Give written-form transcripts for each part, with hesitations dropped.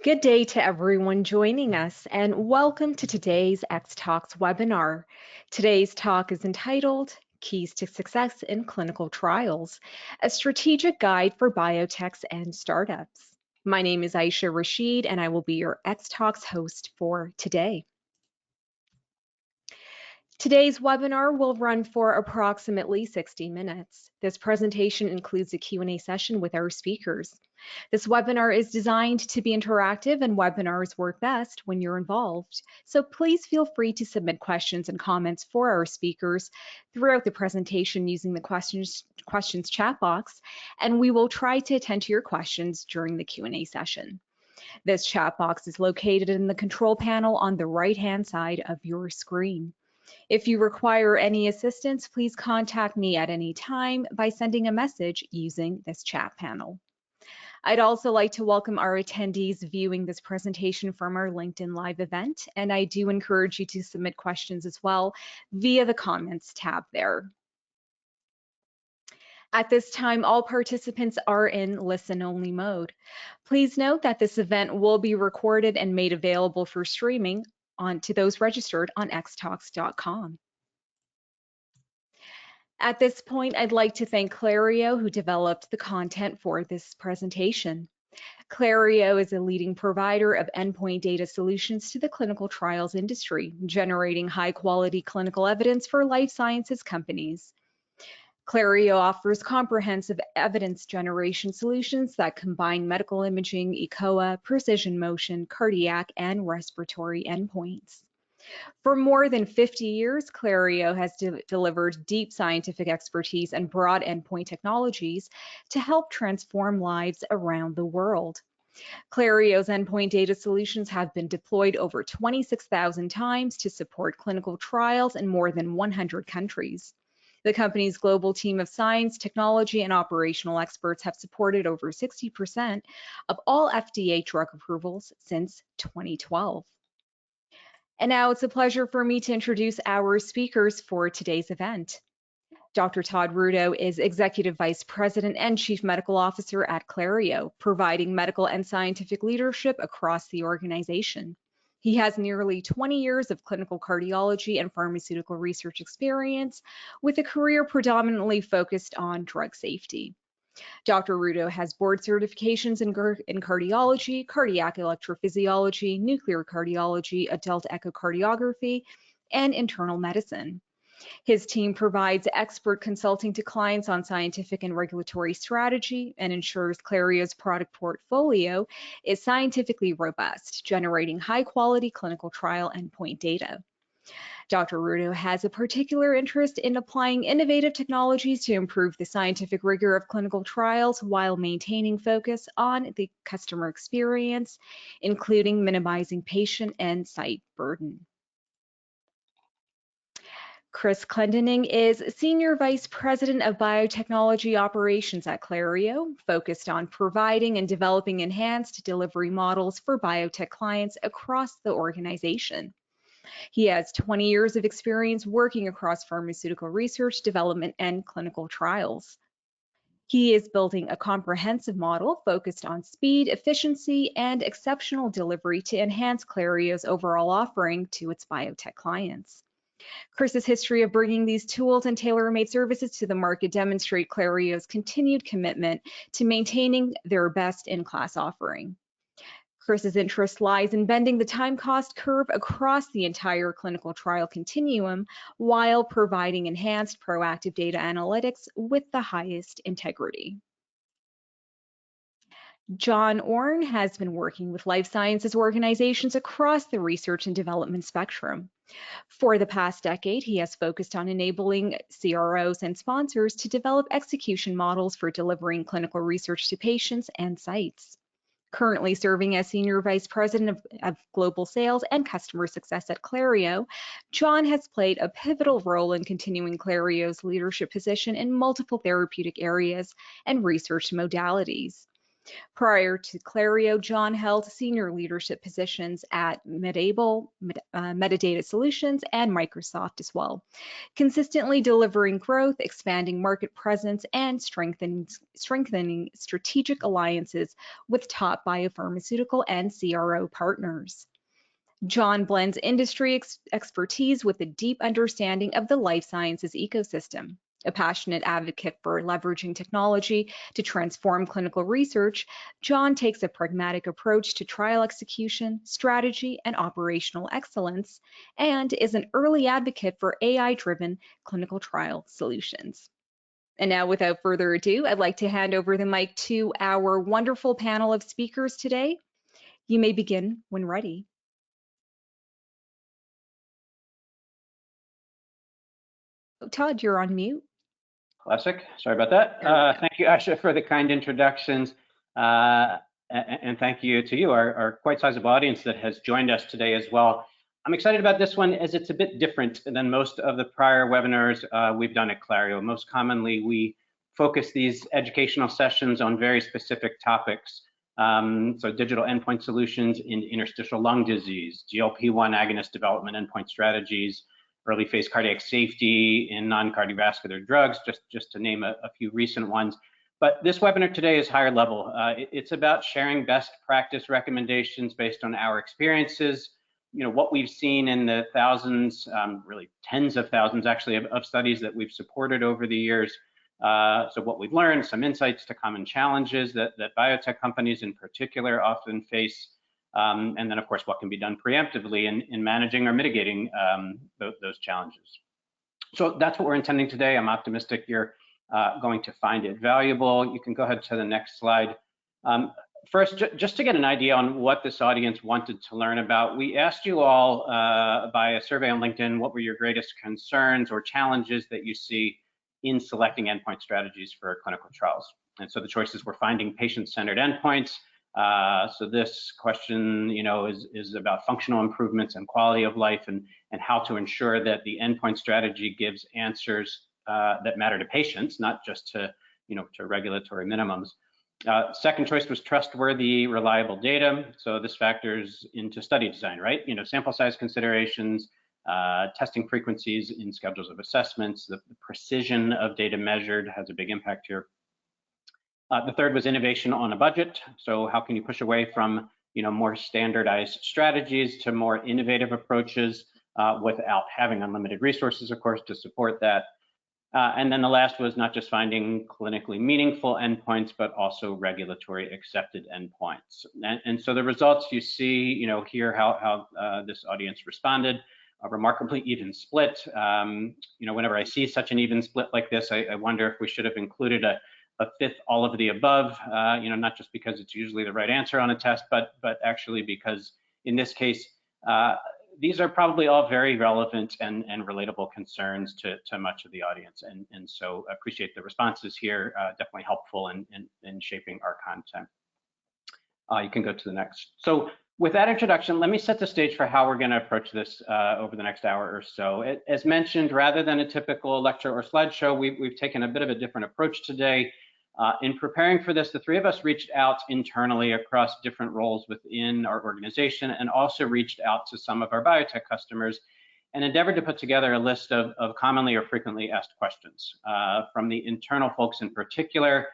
Good day to everyone joining us, and welcome to today's X Talks webinar. Today's talk is entitled Keys to Success in Clinical Trials, a strategic guide for biotechs and startups. My name is Aisha Rashid, and I will be your X Talks host for today. Today's webinar will run for approximately 60 minutes. This presentation includes a Q&A session with our speakers. This webinar is designed to be interactive, and webinars work best when you're involved. So please feel free to submit questions and comments for our speakers throughout the presentation using the questions chat box, and we will try to attend to your questions during the Q&A session. This chat box is located in the control panel on the right-hand side of your screen. If you require any assistance, please contact me at any time by sending a message using this chat panel. I'd also like to welcome our attendees viewing this presentation from our LinkedIn Live event, and I do encourage you to submit questions as well via the comments tab there. At this time, all participants are in listen-only mode. Please note that this event will be recorded and made available for streaming to those registered on xtalks.com. At this point, I'd like to thank Clario, who developed the content for this presentation. Clario is a leading provider of endpoint data solutions to the clinical trials industry, generating high-quality clinical evidence for life sciences companies. Clario offers comprehensive evidence generation solutions that combine medical imaging, eCOA, precision motion, cardiac, and respiratory endpoints. For more than 50 years, Clario has delivered deep scientific expertise and broad endpoint technologies to help transform lives around the world. Clario's endpoint data solutions have been deployed over 26,000 times to support clinical trials in more than 100 countries. The company's global team of science, technology, and operational experts have supported over 60% of all FDA drug approvals since 2012. And now it's a pleasure for me to introduce our speakers for today's event. Dr. Todd Rudo is Executive Vice President and Chief Medical Officer at Clario, providing medical and scientific leadership across the organization. He has nearly 20 years of clinical cardiology and pharmaceutical research experience, with a career predominantly focused on drug safety. Dr. Rudo has board certifications in cardiology, cardiac electrophysiology, nuclear cardiology, adult echocardiography, and internal medicine. His team provides expert consulting to clients on scientific and regulatory strategy and ensures Clario's product portfolio is scientifically robust, generating high-quality clinical trial endpoint data. Dr. Rudo has a particular interest in applying innovative technologies to improve the scientific rigor of clinical trials while maintaining focus on the customer experience, including minimizing patient and site burden. Chris Clendening is Senior Vice President of Biotechnology Operations at Clario, focused on providing and developing enhanced delivery models for biotech clients across the organization. He has 20 years of experience working across pharmaceutical research, development, and clinical trials. He is building a comprehensive model focused on speed, efficiency, and exceptional delivery to enhance Clario's overall offering to its biotech clients. Chris's history of bringing these tools and tailor-made services to the market demonstrate Clario's continued commitment to maintaining their best-in-class offering. Chris's interest lies in bending the time cost curve across the entire clinical trial continuum while providing enhanced proactive data analytics with the highest integrity. John Orn has been working with life sciences organizations across the research and development spectrum. For the past decade, he has focused on enabling CROs and sponsors to develop execution models for delivering clinical research to patients and sites. Currently serving as Senior Vice President of Global Sales and Customer Success at Clario, John has played a pivotal role in continuing Clario's leadership position in multiple therapeutic areas and research modalities. Prior to Clario, John held senior leadership positions at Metadata Solutions, and Microsoft as well, consistently delivering growth, expanding market presence, and strengthening strategic alliances with top biopharmaceutical and CRO partners. John blends industry expertise with a deep understanding of the life sciences ecosystem. A passionate advocate for leveraging technology to transform clinical research, John takes a pragmatic approach to trial execution, strategy, and operational excellence, and is an early advocate for AI-driven clinical trial solutions. And now, without further ado, I'd like to hand over the mic to our wonderful panel of speakers today. You may begin when ready. Todd, you're on mute. Classic. Sorry about that. Thank you, Asha, for the kind introductions. And thank you to you, our quite sizable audience that has joined us today as well. I'm excited about this one as it's a bit different than most of the prior webinars we've done at Clario. Most commonly, we focus these educational sessions on very specific topics. So digital endpoint solutions in interstitial lung disease, GLP-1 agonist development endpoint strategies, early phase cardiac safety in non-cardiovascular drugs, just to name a few recent ones. But this webinar today is higher level. It's about sharing best practice recommendations based on our experiences, what we've seen in the thousands, really tens of thousands actually of studies that we've supported over the years. So what we've learned, some insights to common challenges that biotech companies in particular often face, and then of course what can be done preemptively in managing or mitigating those challenges. So that's what we're intending today. I'm optimistic you're going to find it valuable. You can go ahead to the next slide. First, just to get an idea on what this audience wanted to learn about, we asked you all by a survey on LinkedIn, what were your greatest concerns or challenges that you see in selecting endpoint strategies for clinical trials. And so the choices were finding patient-centered endpoints. So this question, is about functional improvements and quality of life and how to ensure that the endpoint strategy gives answers that matter to patients, not just to regulatory minimums. Second choice was trustworthy, reliable data. So this factors into study design, right? Sample size considerations, testing frequencies in schedules of assessments, the precision of data measured has a big impact here. The third was innovation on a budget. So how can you push away from more standardized strategies to more innovative approaches without having unlimited resources, of course, to support that. And then the last was not just finding clinically meaningful endpoints, but also regulatory accepted endpoints. And so the results you see, here how this audience responded, a remarkably even split. Whenever I see such an even split like this, I wonder if we should have included a fifth all of the above, not just because it's usually the right answer on a test, but actually because in this case, these are probably all very relevant and relatable concerns to much of the audience. And so I appreciate the responses here, definitely helpful in shaping our content. You can go to the next. So with that introduction, let me set the stage for how we're going to approach this over the next hour or so. As mentioned, rather than a typical lecture or slideshow, we've taken a bit of a different approach today. In preparing for this, the three of us reached out internally across different roles within our organization and also reached out to some of our biotech customers and endeavored to put together a list of commonly or frequently asked questions from the internal folks in particular.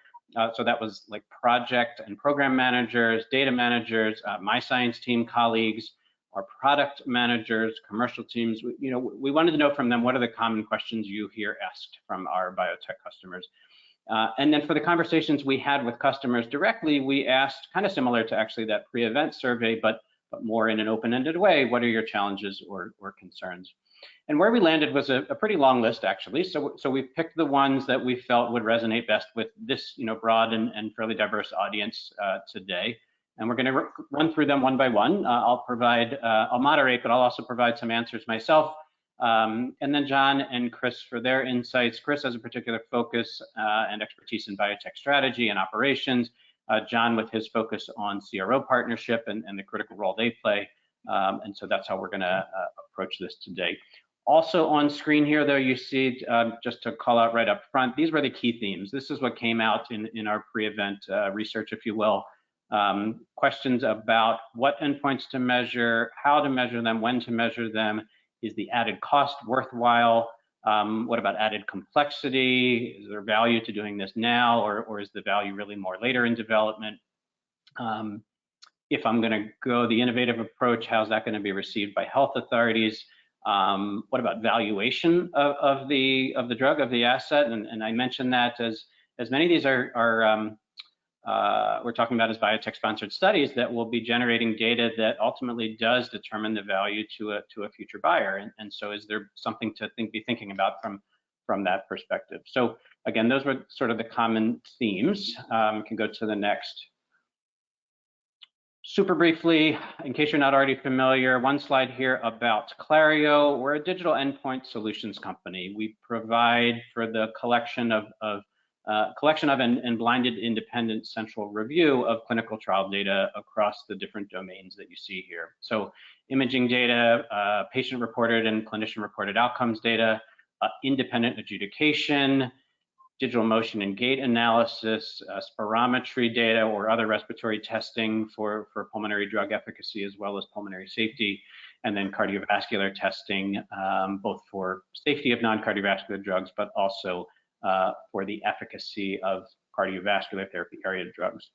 So that was like project and program managers, data managers, my science team colleagues, our product managers, commercial teams. We wanted to know from them what are the common questions you hear asked from our biotech customers. And then for the conversations we had with customers directly, we asked, kind of similar to actually that pre-event survey, but more in an open-ended way, what are your challenges or concerns? And where we landed was a pretty long list, actually. So we picked the ones that we felt would resonate best with this broad and fairly diverse audience today. And we're going to run through them one by one. I'll moderate, but I'll also provide some answers myself. And then John and Chris for their insights. Chris has a particular focus and expertise in biotech strategy and operations. John with his focus on CRO partnership and the critical role they play. And so that's how we're going to approach this today. Also on screen here, though, you see, just to call out right up front, these were the key themes. This is what came out in our pre-event research, if you will. Questions about what endpoints to measure, how to measure them, when to measure them. Is the added cost worthwhile? What about added complexity? Is there value to doing this now, or is the value really more later in development? If I'm going to go the innovative approach, how's that going to be received by health authorities? What about valuation of the drug, of the asset? And I mentioned that as many of these are we're talking about as biotech sponsored studies that will be generating data that ultimately does determine the value to a future buyer. And so is there something to be thinking about from that perspective? So again, those were sort of the common themes. You can go to the next. Super briefly, in case you're not already familiar, one slide here about Clario. We're a digital endpoint solutions company. We provide for the collection of and blinded independent central review of clinical trial data across the different domains that you see here. So imaging data, patient-reported and clinician-reported outcomes data, independent adjudication, digital motion and gait analysis, spirometry data or other respiratory testing for pulmonary drug efficacy as well as pulmonary safety, and then cardiovascular testing, both for safety of non-cardiovascular drugs, but also for the efficacy of cardiovascular therapy area drugs.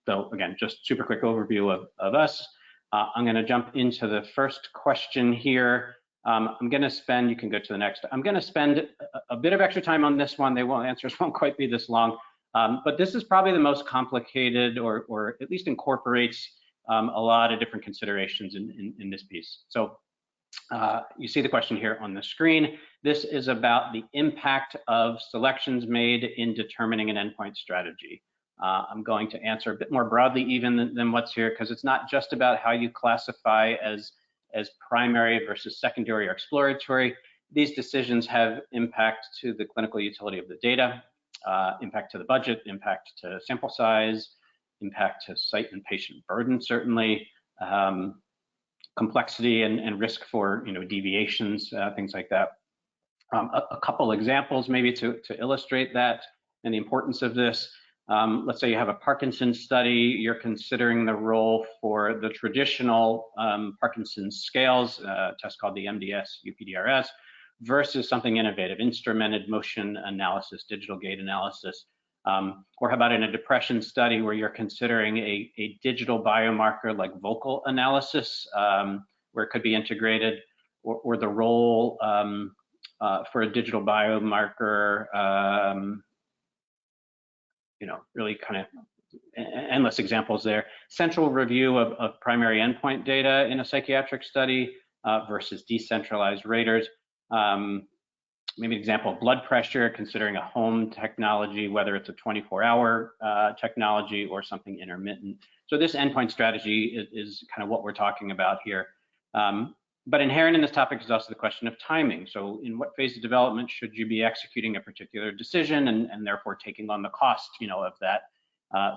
So again, just super quick overview of us. I'm going to jump into the first question here. I'm going to spend, you can go to the next. I'm going to spend a bit of extra time on this one. Answers won't quite be this long, but this is probably the most complicated, or at least incorporates a lot of different considerations in this piece. So you see the question here on the screen. This is about the impact of selections made in determining an endpoint strategy. I'm going to answer a bit more broadly even than what's here, because it's not just about how you classify as primary versus secondary or exploratory. These decisions have impact to the clinical utility of the data, impact to the budget, impact to sample size, impact to site and patient burden, certainly, complexity and risk for deviations, things like that. A couple examples maybe to illustrate that and the importance of this. Let's say you have a Parkinson's study, you're considering the role for the traditional Parkinson's scales, a test called the MDS-UPDRS, versus something innovative, instrumented motion analysis, digital gait analysis. Or how about in a depression study where you're considering a digital biomarker like vocal analysis, where it could be integrated, or the role for a digital biomarker, really kind of endless examples there. Central review of primary endpoint data in a psychiatric study versus decentralized raters. Maybe an example of blood pressure, considering a home technology, whether it's a 24-hour technology or something intermittent. So this endpoint strategy is kind of what we're talking about here. But inherent in this topic is also the question of timing. So in what phase of development should you be executing a particular decision and therefore taking on the cost, of that?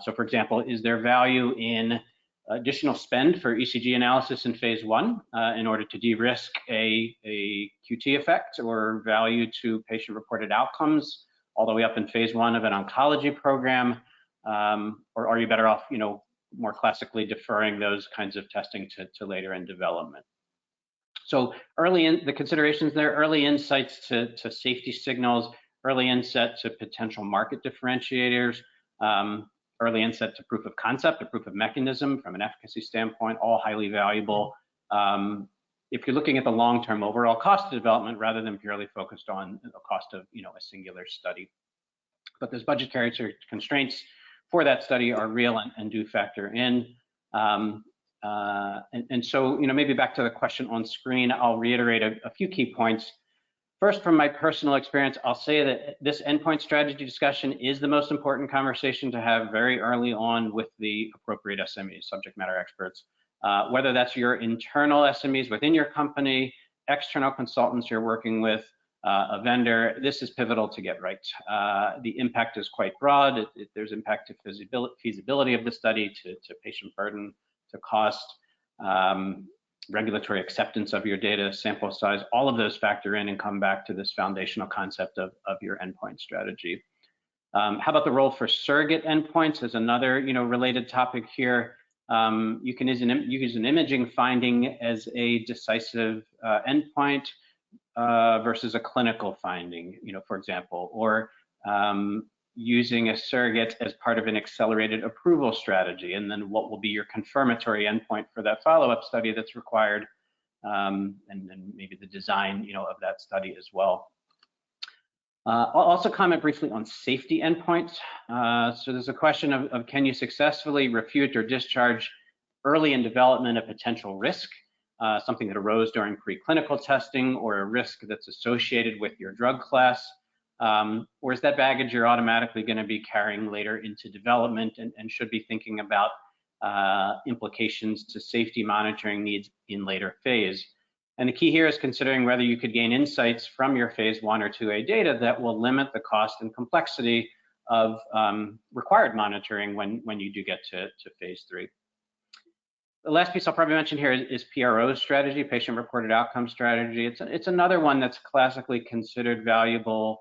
So for example, is there value in additional spend for ECG analysis in phase 1 in order to de-risk a QT effect, or value to patient-reported outcomes all the way up in phase 1 of an oncology program? Or are you better off, more classically deferring those kinds of testing to later in development? So the considerations there, early insights to safety signals, early insight to potential market differentiators, early insight to proof of concept, or proof of mechanism from an efficacy standpoint, all highly valuable. If you're looking at the long-term overall cost of development rather than purely focused on the cost of a singular study. But those budgetary constraints for that study are real and do factor in. And so, maybe back to the question on screen, I'll reiterate a few key points. First, from my personal experience, I'll say that this endpoint strategy discussion is the most important conversation to have very early on with the appropriate SMEs, subject matter experts. Whether that's your internal SMEs within your company, external consultants you're working with, a vendor, this is pivotal to get right. The impact is quite broad. There's impact to feasibility of the study, to patient burden, to cost. regulatory acceptance of your data, sample size, all of those factor in and come back to this foundational concept of your endpoint strategy. How about the role for surrogate endpoints as another related topic here? You can use an imaging finding as a decisive endpoint versus a clinical finding, for example, or using a surrogate as part of an accelerated approval strategy, and then what will be your confirmatory endpoint for that follow-up study that's required, and then maybe the design, of that study as well. I'll also comment briefly on safety endpoints. So there's a question of can you successfully refute or discharge early in development a potential risk, something that arose during preclinical testing, or a risk that's associated with your drug class, or is that baggage you're automatically going to be carrying later into development and should be thinking about implications to safety monitoring needs in later phase. And the key here is considering whether you could gain insights from your phase 1 or 2A data that will limit the cost and complexity of required monitoring when you do get to phase 3. The last piece I'll probably mention here is PRO strategy, patient-reported outcome strategy. It's another one that's classically considered valuable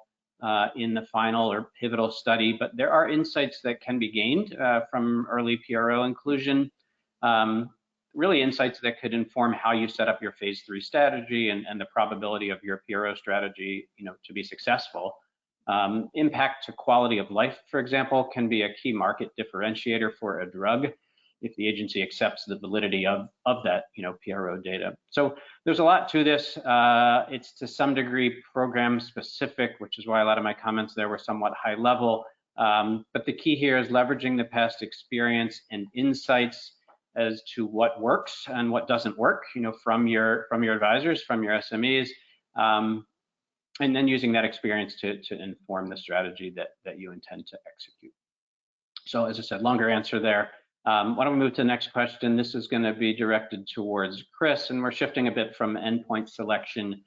in the final or pivotal study, but there are insights that can be gained from early PRO inclusion. Really insights that could inform how you set up your phase 3 strategy and the probability of your PRO strategy, to be successful. Impact to quality of life, for example, can be a key market differentiator for a drug if the agency accepts the validity of that, PRO data. So there's a lot to this. It's to some degree program specific, which is why a lot of my comments there were somewhat high level. But the key here is leveraging the past experience and insights as to what works and what doesn't work, from your advisors, from your SMEs, and then using that experience to inform the strategy that you intend to execute. So as I said, longer answer there. Why don't we move to the next question? This is going to be directed towards Chris, and we're shifting a bit from endpoint selection,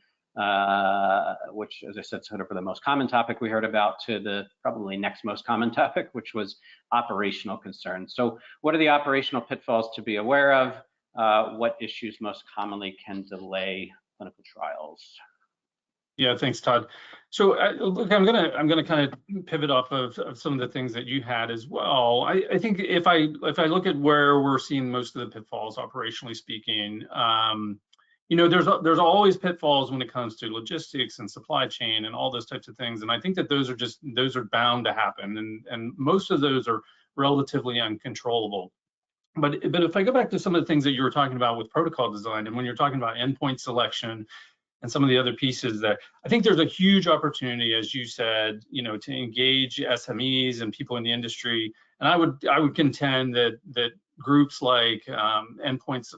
which, as I said, sort of for the most common topic we heard about, to the probably next most common topic, which was operational concerns. So what are the operational pitfalls to be aware of? What issues most commonly can delay clinical trials? Yeah, thanks, Todd. So look, I'm gonna kind of pivot off of some of the things that you had as well. I think if I look at where we're seeing most of the pitfalls, operationally speaking, there's always pitfalls when it comes to logistics and supply chain and all those types of things. And I think that those are bound to happen, and most of those are relatively uncontrollable. But if I go back to some of the things that you were talking about with protocol design, and when you're talking about endpoint selection and some of the other pieces, that I think there's a huge opportunity, as you said, to engage SMEs and people in the industry. And I would contend that groups like endpoint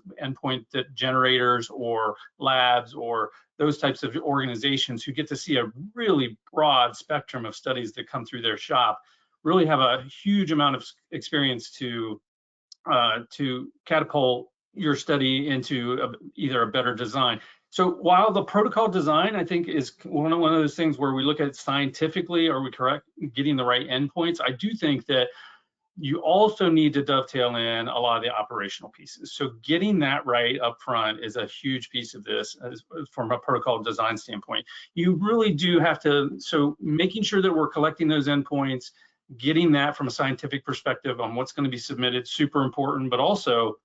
generators or labs or those types of organizations who get to see a really broad spectrum of studies that come through their shop really have a huge amount of experience to catapult your study into either a better design. So while the protocol design, I think, is one of those things where we look at scientifically, are we correct getting the right endpoints, I do think that you also need to dovetail in a lot of the operational pieces. So getting that right up front is a huge piece of this from a protocol design standpoint. You really do have to, so making sure that we're collecting those endpoints, getting that from a scientific perspective on what's going to be submitted, super important, but also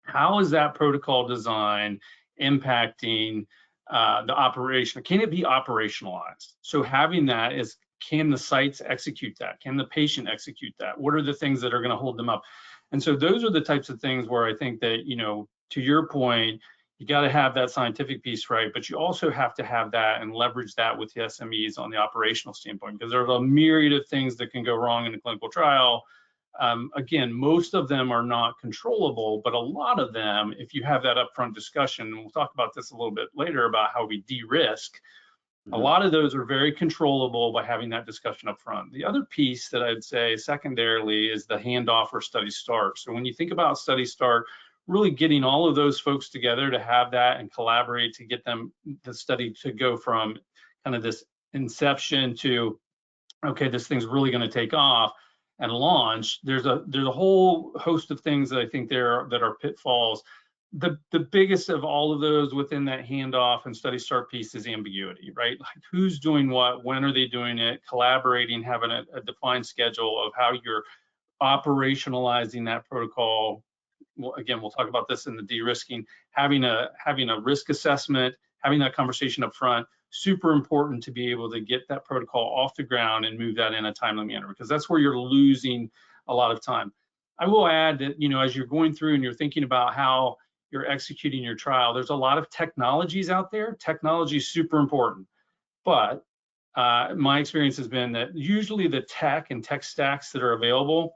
how is that protocol design impacting the operation? Can it be operationalized? So having that is, can the sites execute that? Can the patient execute that? What are the things that are going to hold them up? And so those are the types of things where I think that, to your point, you got to have that scientific piece right, but you also have to have that and leverage that with the SMEs on the operational standpoint, because there's a myriad of things that can go wrong in a clinical trial. Again, most of them are not controllable, but a lot of them, if you have that upfront discussion, and we'll talk about this a little bit later about how we de-risk, a lot of those are very controllable by having that discussion up front. The other piece that I'd say secondarily is the handoff or study start. So when you think about study start, really getting all of those folks together to have that and collaborate to get the study to go from kind of this inception to, okay, this thing's really going to take off and launch. There's a whole host of things that I think that are pitfalls the biggest of all of those within that handoff and study start piece is ambiguity, right? Like who's doing what, when are they doing it, collaborating, having a defined schedule of how you're operationalizing that protocol. Well, again, we'll talk about this in the de-risking, having a risk assessment, having that conversation up front, super important to be able to get that protocol off the ground and move that in a timely manner, because that's where you're losing a lot of time. I will add that, you know, as you're going through and you're thinking about how you're executing your trial, there's a lot of technologies out there. Technology is super important, but my experience has been that usually the tech and tech stacks that are available,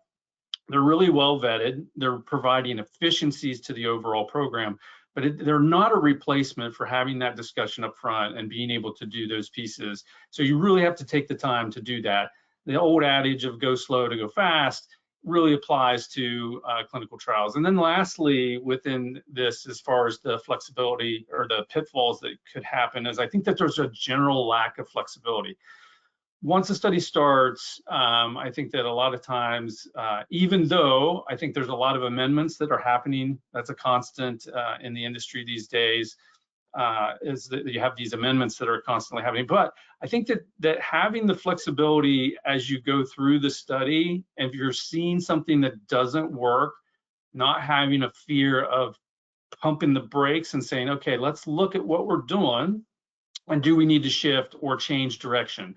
they're really well vetted. They're providing efficiencies to the overall program, but they're not a replacement for having that discussion up front and being able to do those pieces. So you really have to take the time to do that. The old adage of go slow to go fast really applies to clinical trials. And then lastly, within this, as far as the flexibility or the pitfalls that could happen, is I think that there's a general lack of flexibility. Once a study starts, I think that a lot of times, even though I think there's a lot of amendments that are happening, that's a constant in the industry these days, is that you have these amendments that are constantly happening. But I think that having the flexibility as you go through the study, if you're seeing something that doesn't work, not having a fear of pumping the brakes and saying, okay, let's look at what we're doing, and do we need to shift or change direction?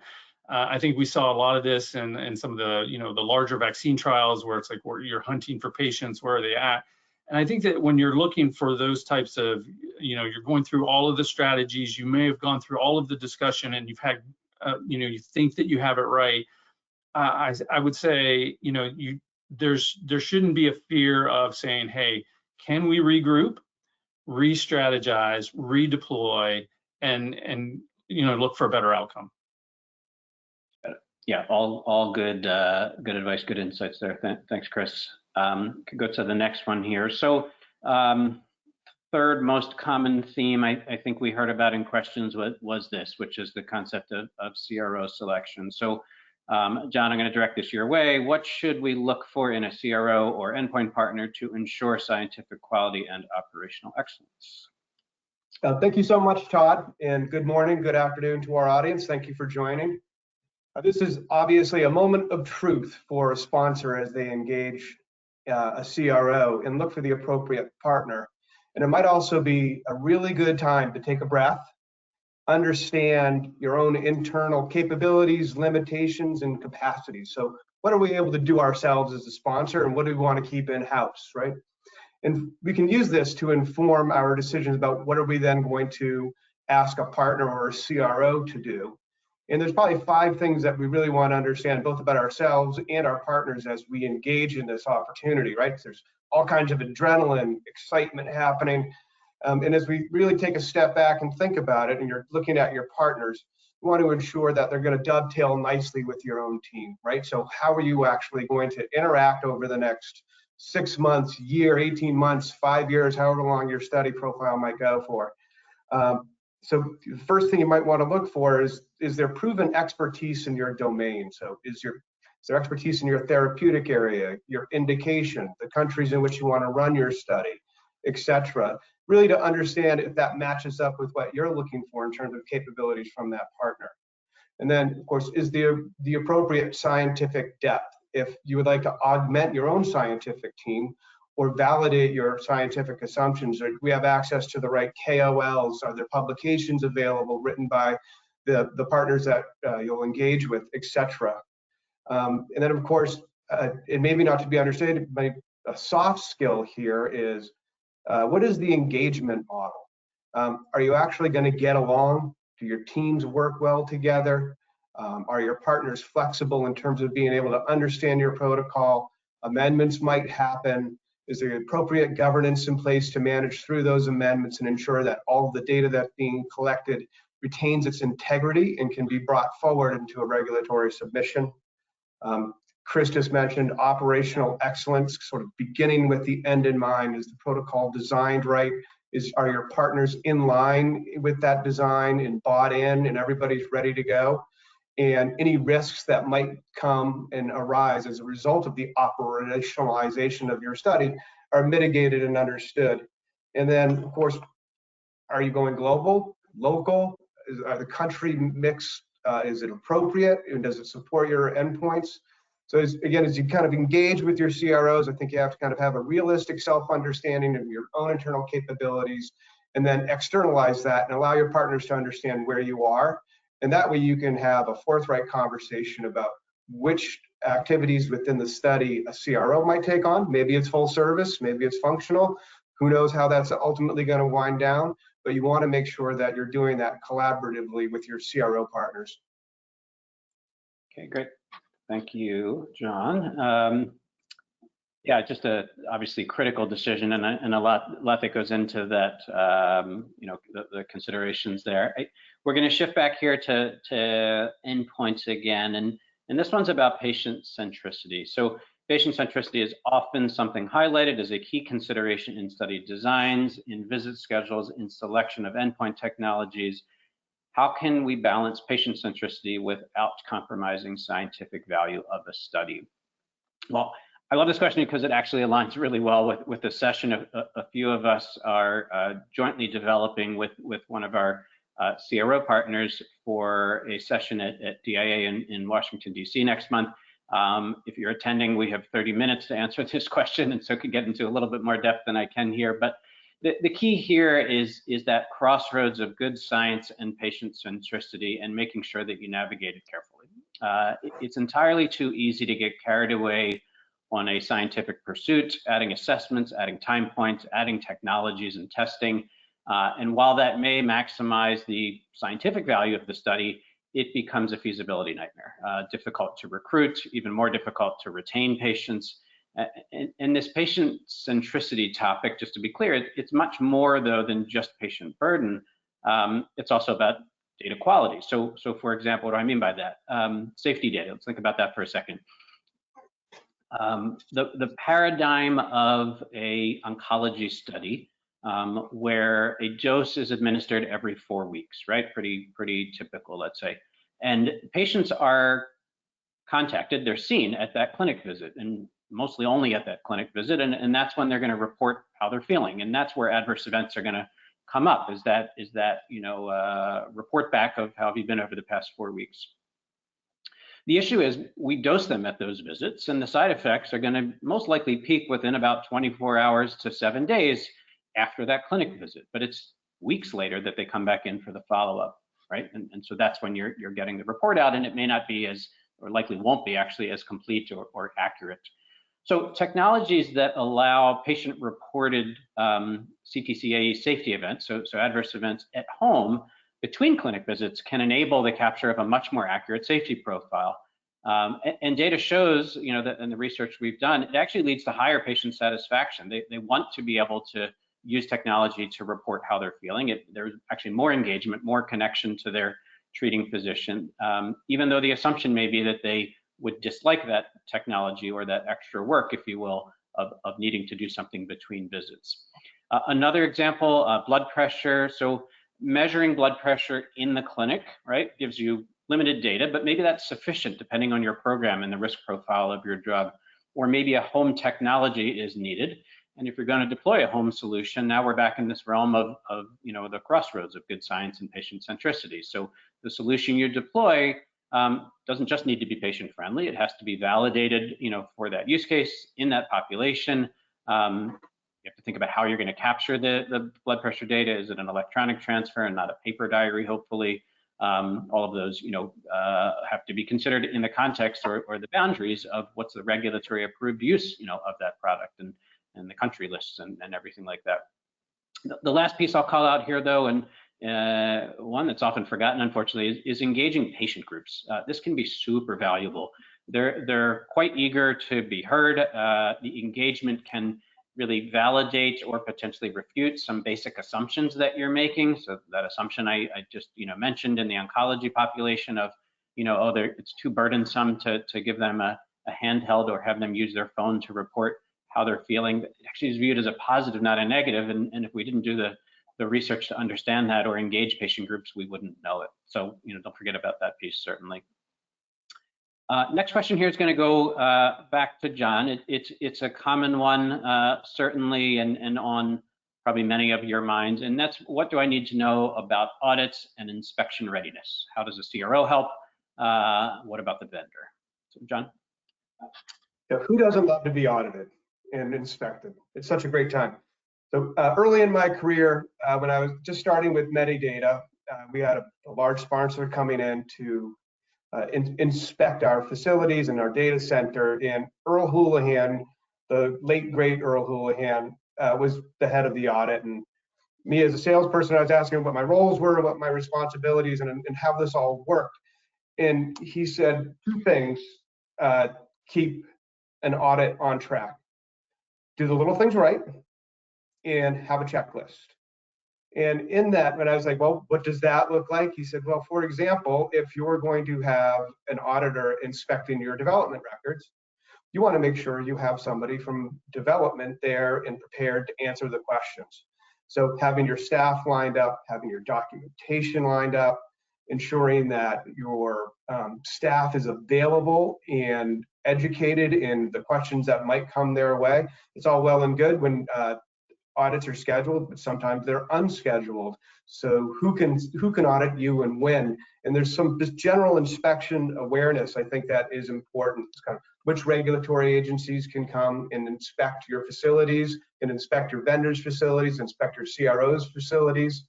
I think we saw a lot of this in some of the, you know, the larger vaccine trials where it's like where you're hunting for patients, where are they at? And I think that when you're looking for those types of, you know, you're going through all of the strategies, you may have gone through all of the discussion and you've had, you know, you think that you have it right. I would say, you know, there shouldn't be a fear of saying, hey, can we regroup, re-strategize, redeploy, and you know, look for a better outcome. Yeah, all good good advice, good insights there. Thanks, Chris. Could go to the next one here. So third most common theme I think we heard about in questions was this, which is the concept of CRO selection. So John, I'm going to direct this your way. What should we look for in a CRO or endpoint partner to ensure scientific quality and operational excellence? Thank you so much, Todd, and good morning, good afternoon to our audience. Thank you for joining. This is obviously a moment of truth for a sponsor as they engage a CRO and look for the appropriate partner. And it might also be a really good time to take a breath, understand your own internal capabilities, limitations, and capacities. So what are we able to do ourselves as a sponsor, and what do we want to keep in-house, right? And we can use this to inform our decisions about what are we then going to ask a partner or a CRO to do. And there's probably 5 things that we really want to understand both about ourselves and our partners as we engage in this opportunity, right? There's all kinds of adrenaline, excitement happening. And as we really take a step back and think about it, and you're looking at your partners, you want to ensure that they're going to dovetail nicely with your own team, right? So how are you actually going to interact over the next 6 months, year, 18 months, 5 years, however long your study profile might go for? So the first thing you might want to look for is there proven expertise in your domain? So is there expertise in your therapeutic area, your indication, the countries in which you want to run your study, etc. Really to understand if that matches up with what you're looking for in terms of capabilities from that partner. And then, of course, is there the appropriate scientific depth? If you would like to augment your own scientific team, or validate your scientific assumptions, or do we have access to the right KOLs? Are there publications available written by the partners that you'll engage with, etc.? And then, of course, it may be not to be understated, but a soft skill here is what is the engagement model? Are you actually going to get along? Do your teams work well together? Are your partners flexible in terms of being able to understand your protocol? Amendments might happen. Is there appropriate governance in place to manage through those amendments and ensure that all of the data that's being collected retains its integrity and can be brought forward into a regulatory submission? Chris just mentioned operational excellence, sort of beginning with the end in mind. Is the protocol designed right? Are your partners in line with that design and bought in and everybody's ready to go? And any risks that might come and arise as a result of the operationalization of your study are mitigated and understood. And then, of course, are you going global, local? Are the country mix, is it appropriate? And does it support your endpoints? So again, as you kind of engage with your CROs, I think you have to kind of have a realistic self-understanding of your own internal capabilities, and then externalize that and allow your partners to understand where you are. And that way you can have a forthright conversation about which activities within the study a CRO might take on. Maybe it's full service, maybe it's functional. Who knows how that's ultimately going to wind down, but you want to make sure that you're doing that collaboratively with your CRO partners. Okay, great. Thank you, John. Yeah, just a obviously critical decision, and a lot that goes into that. You know, the considerations there. We're going to shift back here to endpoints again, and this one's about patient centricity. So patient centricity is often something highlighted as a key consideration in study designs, in visit schedules, in selection of endpoint technologies. How can we balance patient centricity without compromising scientific value of a study? Well, I love this question because it actually aligns really well with the session a few of us are jointly developing with one of our CRO partners for a session at DIA in Washington, D.C. next month. If you're attending, we have 30 minutes to answer this question, and so could get into a little bit more depth than I can here. But the key here is that crossroads of good science and patient centricity, and making sure that you navigate it carefully. It's entirely too easy to get carried away on a scientific pursuit, adding assessments, adding time points, adding technologies and testing. And while that may maximize the scientific value of the study, it becomes a feasibility nightmare. Difficult to recruit, even more difficult to retain patients. And this patient centricity topic, just to be clear, it's much more though than just patient burden. It's also about data quality. So for example, what do I mean by that? Safety data. Let's think about that for a second. The paradigm of a oncology study where a dose is administered every 4 weeks, right? Pretty typical, let's say. And patients are contacted, they're seen at that clinic visit, and mostly only at that clinic visit, and that's when they're going to report how they're feeling, and that's where adverse events are going to come up. Is that you know, report back of how have you been over the past 4 weeks. The issue is we dose them at those visits, and the side effects are going to most likely peak within about 24 hours to 7 days after that clinic visit, but it's weeks later that they come back in for the follow-up, right? And so that's when you're getting the report out, and it may not be as, or likely won't be actually as complete or accurate. So technologies that allow patient-reported CTCAE safety events, so adverse events at home between clinic visits, can enable the capture of a much more accurate safety profile. And data shows, you know, that in the research we've done, it actually leads to higher patient satisfaction. They want to be able to use technology to report how they're feeling. There's actually more engagement, more connection to their treating physician, even though the assumption may be that they would dislike that technology or that extra work, if you will, of needing to do something between visits. Another example, blood pressure. So measuring blood pressure in the clinic, right, gives you limited data, but maybe that's sufficient depending on your program and the risk profile of your drug. Or maybe a home technology is needed. And if you're going to deploy a home solution, now we're back in this realm of you know, the crossroads of good science and patient centricity. So the solution you deploy doesn't just need to be patient friendly. It has to be validated, you know, for that use case in that population. You have to think about how you're going to capture the blood pressure data. Is it an electronic transfer and not a paper diary, hopefully? All of those, you know, have to be considered in the context or the boundaries of what's the regulatory approved use, you know, of that product, and the country lists and everything like that. The last piece I'll call out here, though, and one that's often forgotten, unfortunately, is engaging patient groups. This can be super valuable. They're quite eager to be heard. The engagement can really validate or potentially refute some basic assumptions that you're making. So that assumption I just, you know, mentioned in the oncology population of, you know, oh, it's too burdensome to give them a handheld or have them use their phone to report how they're feeling. It actually is viewed as a positive, not a negative. And if we didn't do the research to understand that or engage patient groups, we wouldn't know it. So, you know, don't forget about that piece, certainly. Next question here is going to go back to John. It's a common one, certainly, and on probably many of your minds, and that's what do I need to know about audits and inspection readiness? How does a CRO help? What about the vendor? So, John? Yeah, who doesn't love to be audited and inspected? It's such a great time. So early in my career, when I was just starting with metadata, we had a large sponsor coming in to inspect our facilities and our data center. And Earl Houlihan, the late great Earl Houlihan, was the head of the audit. And me as a salesperson, I was asking what my roles were, what my responsibilities, and how this all worked. And he said two things keep an audit on track: do the little things right and have a checklist. And in that, when I was like, well, what does that look like? He said, well, for example, if you're going to have an auditor inspecting your development records, you want to make sure you have somebody from development there and prepared to answer the questions. So having your staff lined up, having your documentation lined up, ensuring that your staff is available and educated in the questions that might come their way. It's all well and good when audits are scheduled, but sometimes they're unscheduled. So who can audit you and when? And there's some just general inspection awareness. I think that is important. It's kind of which regulatory agencies can come and inspect your facilities, and inspect your vendors' facilities, inspect your CROs' facilities.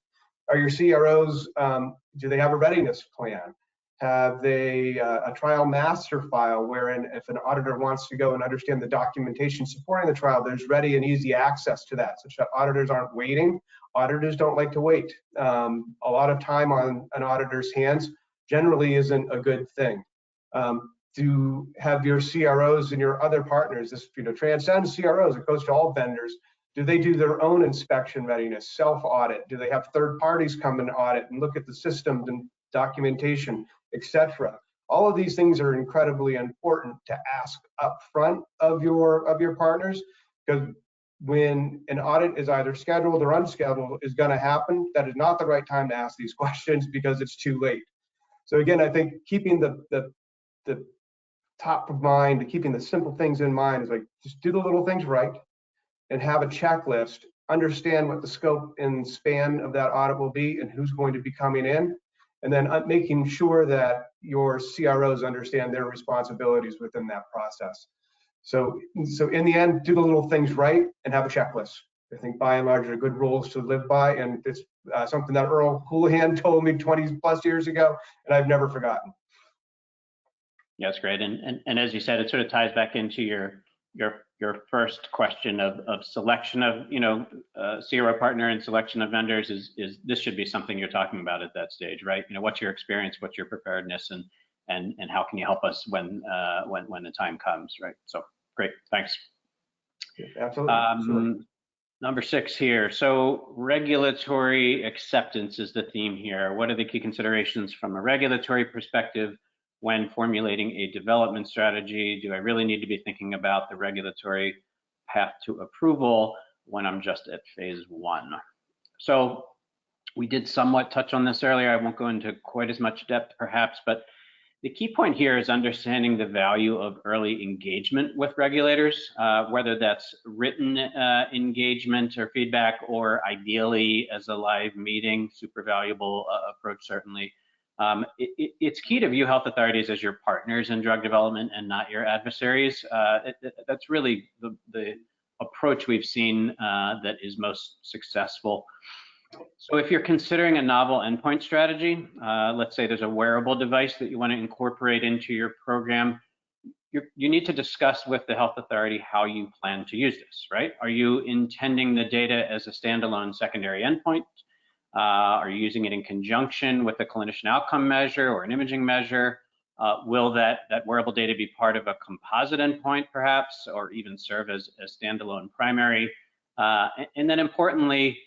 Are your CROs, do they have a readiness plan? Have they a trial master file wherein if an auditor wants to go and understand the documentation supporting the trial, there's ready and easy access to that, such that auditors aren't waiting. Auditors don't like to wait. A lot of time on an auditor's hands generally isn't a good thing. To have your CROs and your other partners, this transcends CROs, it goes to all vendors. Do they do their own inspection readiness, self-audit? Do they have third parties come and audit and look at the systems and documentation, etc.? All of these things are incredibly important to ask up front of your partners, because when an audit is either scheduled or unscheduled is going to happen, that is not the right time to ask these questions because it's too late. So again, I think keeping the top of mind, keeping the simple things in mind is like, just do the little things right and have a checklist, understand what the scope and span of that audit will be and who's going to be coming in, and then making sure that your CROs understand their responsibilities within that process. So in the end, do the little things right and have a checklist. I think by and large are good rules to live by, and it's something that Earl Houlihan told me 20 plus years ago, and I've never forgotten. Yeah, that's great. And as you said, it sort of ties back into your first question of selection of CRO partner and selection of vendors. Is this should be something you're talking about at that stage, right? What's your experience, what's your preparedness, and how can you help us when the time comes, right? So great, thanks. Yeah, absolutely. Number 6 here. So regulatory acceptance is the theme here. What are the key considerations from a regulatory perspective when formulating a development strategy? Do I really need to be thinking about the regulatory path to approval when I'm just at phase 1? So we did somewhat touch on this earlier. I won't go into quite as much depth perhaps, but the key point here is understanding the value of early engagement with regulators, whether that's written engagement or feedback, or ideally as a live meeting, super valuable approach certainly. It's key to view health authorities as your partners in drug development and not your adversaries. That's really the approach we've seen that is most successful. So if you're considering a novel endpoint strategy, let's say there's a wearable device that you want to incorporate into your program, you need to discuss with the health authority how you plan to use this, right? Are you intending the data as a standalone secondary endpoint? Are you using it in conjunction with a clinician outcome measure or an imaging measure? Will that wearable data be part of a composite endpoint perhaps, or even serve as a standalone primary? And then importantly,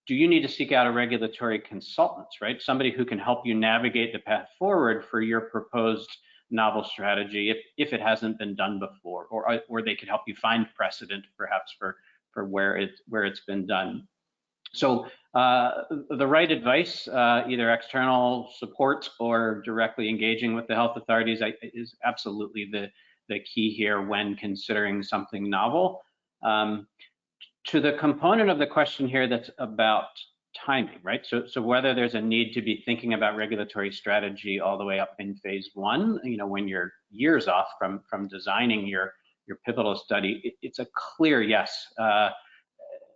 do you need to seek out a regulatory consultant, right? Somebody who can help you navigate the path forward for your proposed novel strategy if it hasn't been done before, or they could help you find precedent perhaps for where it's been done. So the right advice, either external support or directly engaging with the health authorities, is absolutely the key here when considering something novel. to the component of the question here that's about timing, right? So whether there's a need to be thinking about regulatory strategy all the way up in phase 1, when you're years off from designing your pivotal study, it's a clear yes.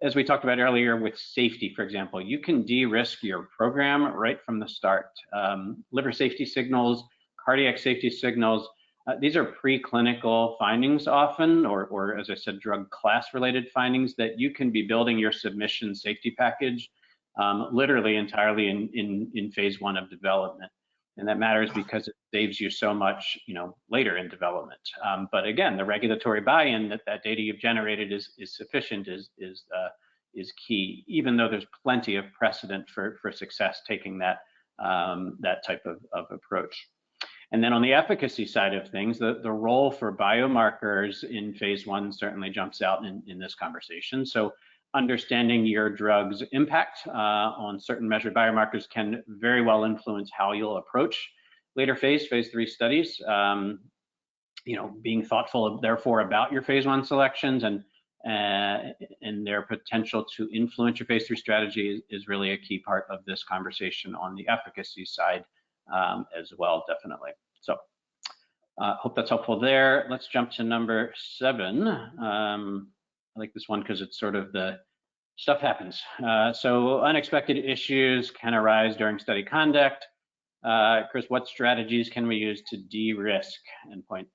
As we talked about earlier with safety, for example, you can de-risk your program right from the start. Liver safety signals, cardiac safety signals, these are preclinical findings often, or as I said, drug class related findings that you can be building your submission safety package literally entirely in phase 1 of development. And that matters because it saves you so much, later in development. But again, the regulatory buy-in that data you've generated is sufficient is key, even though there's plenty of precedent for success taking that type of approach. And then on the efficacy side of things, the role for biomarkers in phase 1 certainly jumps out in this conversation. So understanding your drug's impact on certain measured biomarkers can very well influence how you'll approach later phase 3 studies. Being thoughtful, therefore, about your phase 1 selections and their potential to influence your phase 3 strategy is really a key part of this conversation on the efficacy side as well, definitely. So hope that's helpful there. Let's jump to number 7. I like this one because it's sort of the stuff happens. So unexpected issues can arise during study conduct. Chris, what strategies can we use to de-risk endpoint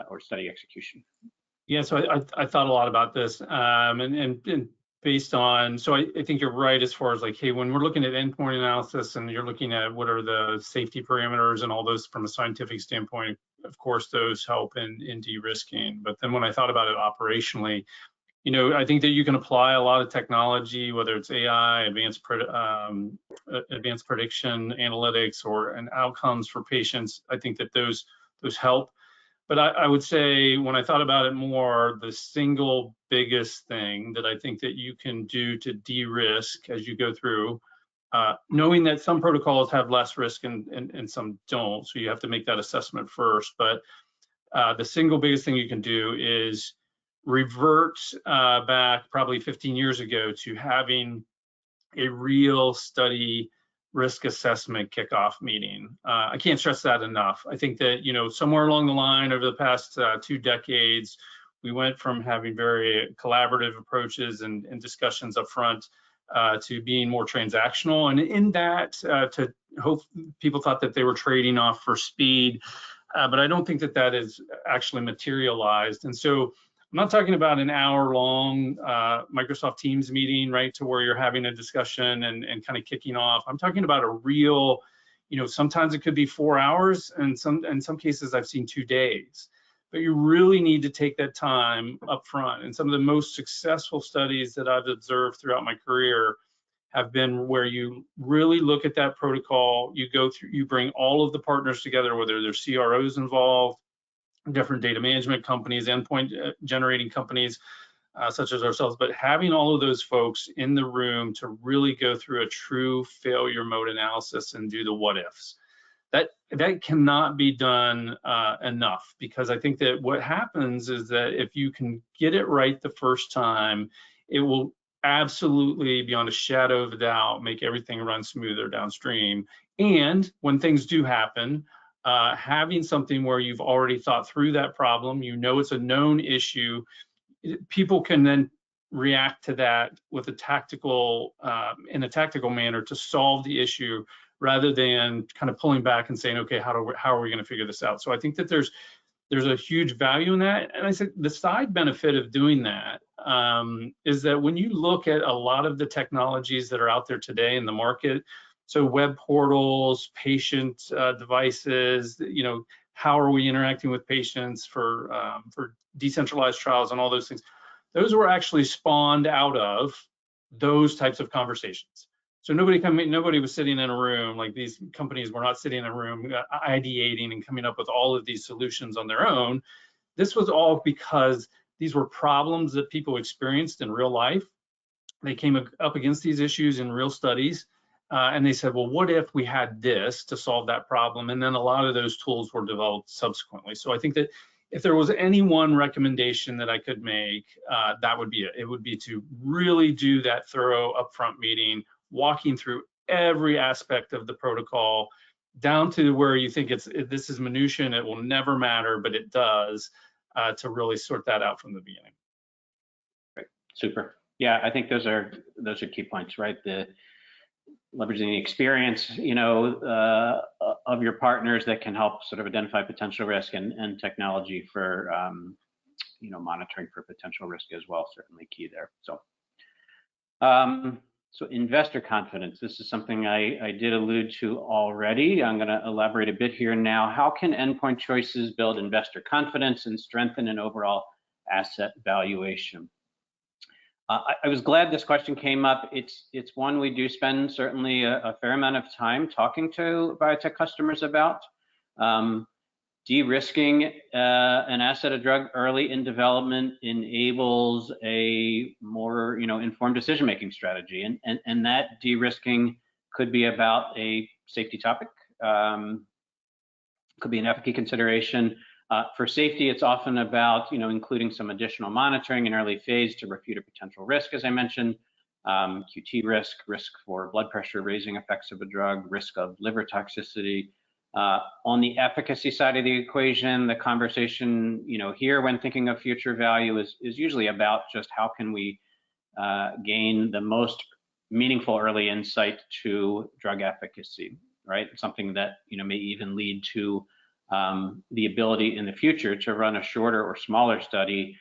or study execution? Yeah, so I thought a lot about this, and based on, so I think you're right as far as like, hey, when we're looking at endpoint analysis and you're looking at what are the safety parameters and all those from a scientific standpoint, of course, those help in de-risking. But then when I thought about it operationally, I think that you can apply a lot of technology, whether it's AI, advanced prediction analytics, and outcomes for patients. I think that those help. But I would say when I thought about it more, the single biggest thing that I think that you can do to de-risk as you go through, knowing that some protocols have less risk and some don't, so you have to make that assessment first. But the single biggest thing you can do is revert back probably 15 years ago to having a real study risk assessment kickoff meeting. I can't stress that enough. I think that, somewhere along the line over the past 2 decades, we went from having very collaborative approaches and discussions up front to being more transactional. And in that, to hope people thought that they were trading off for speed, but I don't think that is actually materialized. And so I'm not talking about an hour-long Microsoft Teams meeting, right, to where you're having a discussion and kind of kicking off. I'm talking about a real, sometimes it could be 4 hours, and in some cases I've seen 2 days. But you really need to take that time up front. And some of the most successful studies that I've observed throughout my career have been where you really look at that protocol, you go through, you bring all of the partners together, whether there's CROs involved, different data management companies, endpoint generating companies such as ourselves, but having all of those folks in the room to really go through a true failure mode analysis and do the what ifs. That cannot be done enough, because I think that what happens is that if you can get it right the first time, it will absolutely, beyond a shadow of a doubt, make everything run smoother downstream. And when things do happen, having something where you've already thought through that problem, it's a known issue, people can then react to that with a tactical, in a tactical manner to solve the issue, rather than kind of pulling back and saying, okay, how are we going to figure this out? So I think that there's a huge value in that. And I said the side benefit of doing that is that when you look at a lot of the technologies that are out there today in the market, so web portals, patient devices, how are we interacting with patients for decentralized trials and all those things, those were actually spawned out of those types of conversations. So nobody was sitting in a room, like these companies were not sitting in a room ideating and coming up with all of these solutions on their own. This was all because these were problems that people experienced in real life. They came up against these issues in real studies, and they said, well, what if we had this to solve that problem? And then a lot of those tools were developed subsequently. So I think that if there was any one recommendation that I could make, that would be it. It would be to really do that thorough upfront meeting, walking through every aspect of the protocol, down to where you think this is minutia and it will never matter, but it does, to really sort that out from the beginning. Great, super. Yeah, I think those are key points, right? The leveraging the experience, of your partners that can help sort of identify potential risk, and technology for, monitoring for potential risk as well, certainly key there. So, so investor confidence, this is something I did allude to already. I'm going to elaborate a bit here now. How can endpoint choices build investor confidence and strengthen an overall asset valuation? I was glad this question came up. It's one we do spend certainly a fair amount of time talking to biotech customers about. De-risking an asset, a drug early in development enables a more informed decision-making strategy, and that de-risking could be about a safety topic, could be an efficacy consideration. For safety, it's often about including some additional monitoring in early phase to refute a potential risk, as I mentioned, QT risk for blood pressure raising effects of a drug, risk of liver toxicity. On the efficacy side of the equation, the conversation here when thinking of future value is usually about just how can we gain the most meaningful early insight to drug efficacy, right? Something that may even lead to the ability in the future to run a shorter or smaller study,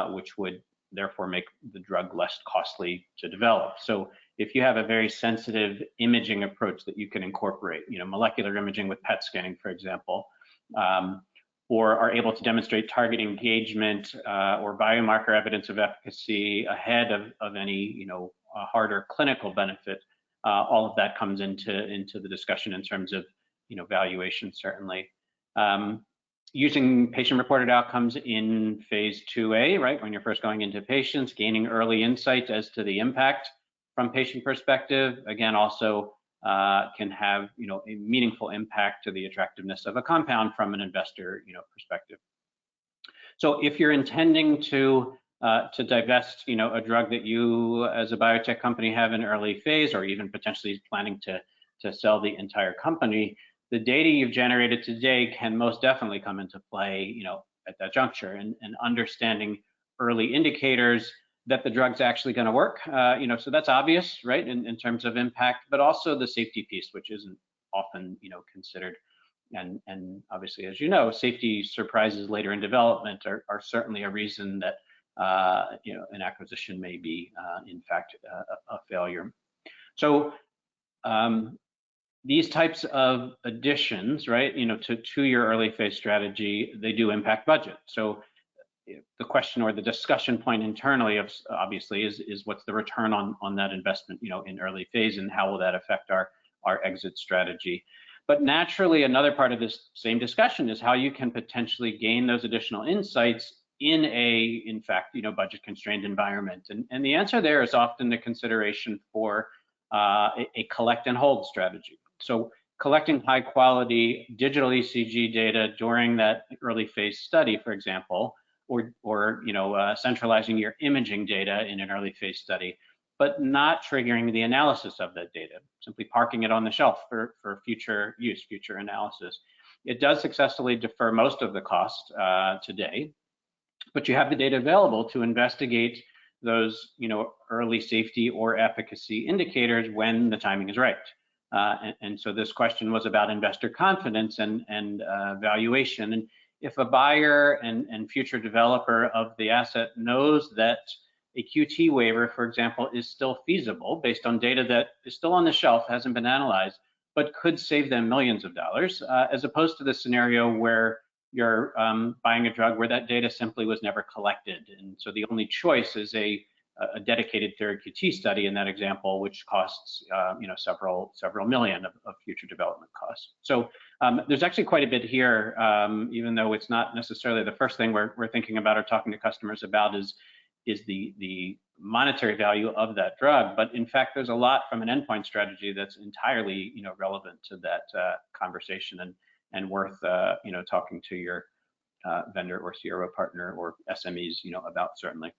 which would therefore make the drug less costly to develop. So if you have a very sensitive imaging approach that you can incorporate, molecular imaging with PET scanning, for example, or are able to demonstrate target engagement or biomarker evidence of efficacy ahead of any harder clinical benefit, all of that comes into the discussion in terms of valuation, certainly. Using patient-reported outcomes in phase 2A, right, when you're first going into patients, gaining early insight as to the impact from patient perspective, again, also can have a meaningful impact to the attractiveness of a compound from an investor perspective. So if you're intending to divest a drug that you as a biotech company have in early phase, or even potentially planning to sell the entire company, the data you've generated today can most definitely come into play, at that juncture, and understanding early indicators that the drug's actually going to work. So that's obvious, right, in terms of impact, but also the safety piece, which isn't often, considered. And obviously, as you know, safety surprises later in development are certainly a reason that, an acquisition may be, in fact, a failure. So, these types of additions, right, to your early phase strategy, they do impact budget. So the question or the discussion point internally obviously is what's the return on that investment, in early phase, and how will that affect our exit strategy? But naturally, another part of this same discussion is how you can potentially gain those additional insights in fact, budget constrained environment. And the answer there is often the consideration for a collect and hold strategy. So collecting high quality digital ECG data during that early phase study, for example, or centralizing your imaging data in an early phase study, but not triggering the analysis of that data, simply parking it on the shelf for future use, future analysis. It does successfully defer most of the cost today, but you have the data available to investigate those early safety or efficacy indicators when the timing is right. And so this question was about investor confidence and valuation. And if a buyer and future developer of the asset knows that a QT waiver, for example, is still feasible based on data that is still on the shelf, hasn't been analyzed, but could save them millions of dollars, as opposed to the scenario where you're buying a drug where that data simply was never collected. And so the only choice is a dedicated third QT study in that example, which costs several million of future development costs. So there's actually quite a bit here, even though it's not necessarily the first thing we're thinking about or talking to customers about is the monetary value of that drug. But in fact, there's a lot from an endpoint strategy that's entirely relevant to that conversation and worth talking to your vendor or CRO partner or SMEs, about certainly.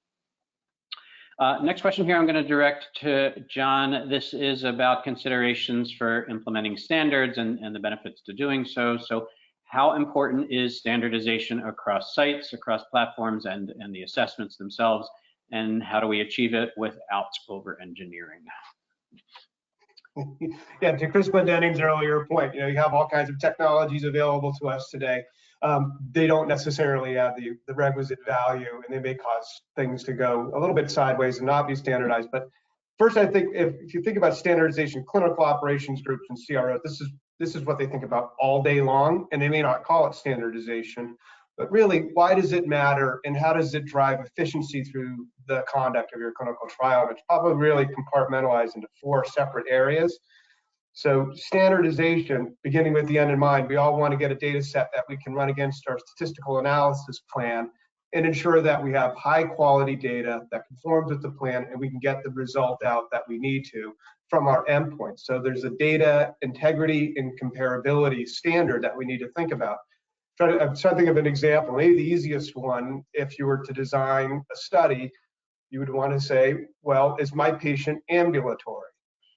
Next question here I'm going to direct to John. This is about considerations for implementing standards and the benefits to doing so. So how important is standardization across sites, across platforms, and the assessments themselves? And how do we achieve it without over-engineering? Yeah, to Chris Glendenning's earlier point, you have all kinds of technologies available to us today. They don't necessarily have the requisite value, and they may cause things to go a little bit sideways and not be standardized. But first, I think if you think about standardization, clinical operations groups and CRO, this is what they think about all day long, and they may not call it standardization. But really, why does it matter, and how does it drive efficiency through the conduct of your clinical trial? And it's probably really compartmentalized into 4 separate areas. So standardization, beginning with the end in mind, we all want to get a data set that we can run against our statistical analysis plan and ensure that we have high quality data that conforms with the plan and we can get the result out that we need to from our endpoints. So there's a data integrity and comparability standard that we need to think about. I'm trying to think of an example. Maybe the easiest one, if you were to design a study, you would want to say, well, is my patient ambulatory?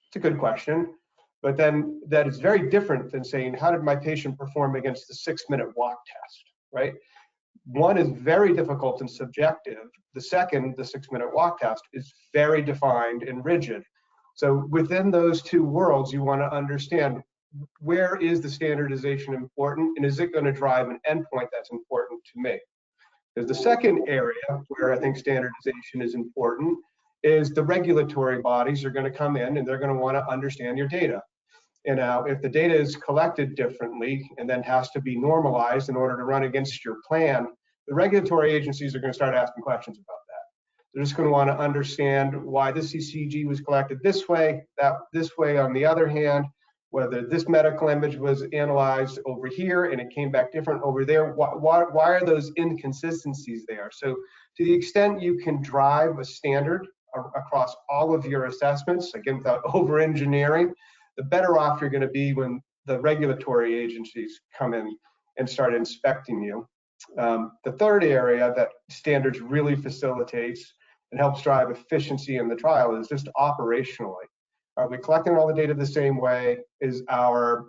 It's a good question. But then that is very different than saying, how did my patient perform against the 6-minute walk test, right? One is very difficult and subjective. The second, the 6-minute walk test, is very defined and rigid. So within those 2 worlds, you want to understand, where is the standardization important, and is it going to drive an endpoint that's important to me? Because the second area where I think standardization is important is the regulatory bodies are going to come in and they're going to want to understand your data. And now, if the data is collected differently and then has to be normalized in order to run against your plan, the regulatory agencies are going to start asking questions about that. They're just going to want to understand why this ECG was collected this way, that this way on the other hand, whether this medical image was analyzed over here and it came back different over there. Why are those inconsistencies there? So to the extent you can drive a standard across all of your assessments, again, without over-engineering, the better off you're going to be when the regulatory agencies come in and start inspecting you. The third area that standards really facilitates and helps drive efficiency in the trial is just operationally. Are we collecting all the data the same way? Is our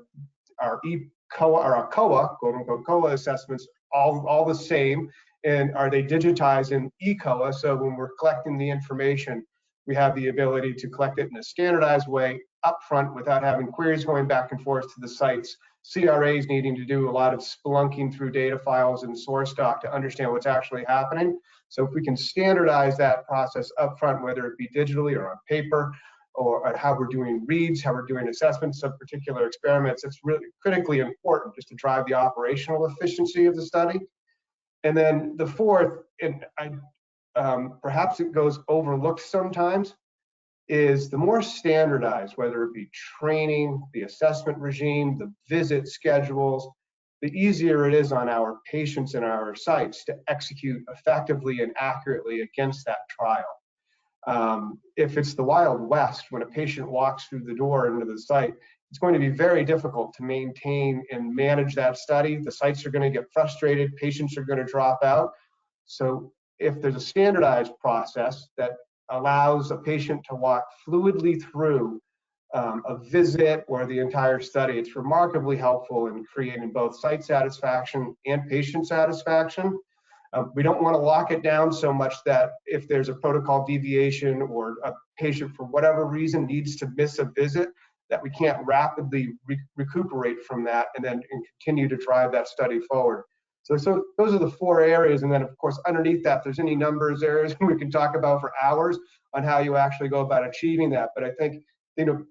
COA, or our COA, quote unquote COA assessments all the same? And are they digitized in eCOA? So when we're collecting the information, we have the ability to collect it in a standardized way upfront without having queries going back and forth to the sites, CRAs needing to do a lot of spelunking through data files and source doc to understand what's actually happening. So if we can standardize that process upfront, whether it be digitally or on paper, or how we're doing reads, how we're doing assessments of particular experiments, it's really critically important just to drive the operational efficiency of the study. And then the fourth, and perhaps it goes overlooked sometimes, is the more standardized, whether it be training, the assessment regime, the visit schedules, the easier it is on our patients and our sites to execute effectively and accurately against that trial. If it's the Wild West, when a patient walks through the door into the site, it's going to be very difficult to maintain and manage that study. The sites are going to get frustrated, patients are going to drop out. So if there's a standardized process that allows a patient to walk fluidly through a visit or the entire study, it's remarkably helpful in creating both site satisfaction and patient satisfaction. We don't want to lock it down so much that if there's a protocol deviation or a patient for whatever reason needs to miss a visit, that we can't rapidly recuperate from that and then continue to drive that study forward. So those are the 4 areas, and then of course underneath that, if there's any numbers areas we can talk about for hours on how you actually go about achieving that. But I think